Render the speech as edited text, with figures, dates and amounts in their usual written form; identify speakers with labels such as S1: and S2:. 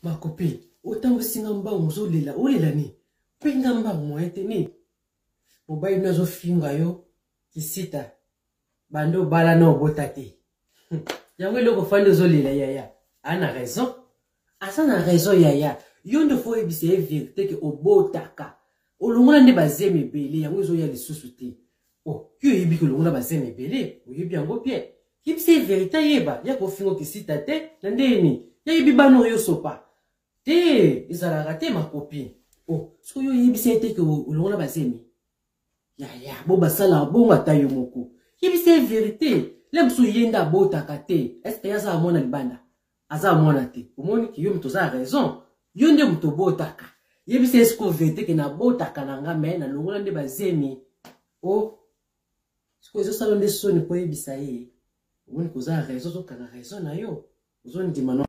S1: Ma copine, autant que ngamba ozo lela, olela ni. Pe ngamba moete ni. Bobai nazo finga yo kisita. Bando bala no botati. Yango loko fande zo lela yaya. Ana raison. Asa na raison yaya. Yondo fo ebise vérité que obotaka. Olongona nde bazeme belé yango zo ya lisusu te. Oh, yo yebi ko olongona bazeme belé, oyebi yango bien. Kibise vérité yeba, ya ko fingo kisita te, ndeni. Ya yebi bano yo sopa. Te, ezalaka te ma copine. Oh, so yo yebise te ke olongona bazemi. Ya, bo basala bonga tayo moko. Yebise vérité. Lem so yenda botaka te. Est-ce que yaza amona libanda? Aza amona te. Omoni ki yo mto za raison. Yo nde mto botaka. Yebise esko vérité ke na botaka na nga me na longola nde bazemi. Oh, sko ezo sala nde soni po yebisa ye. Omoni ko za raison zo kana raison na yo. Ozo ndima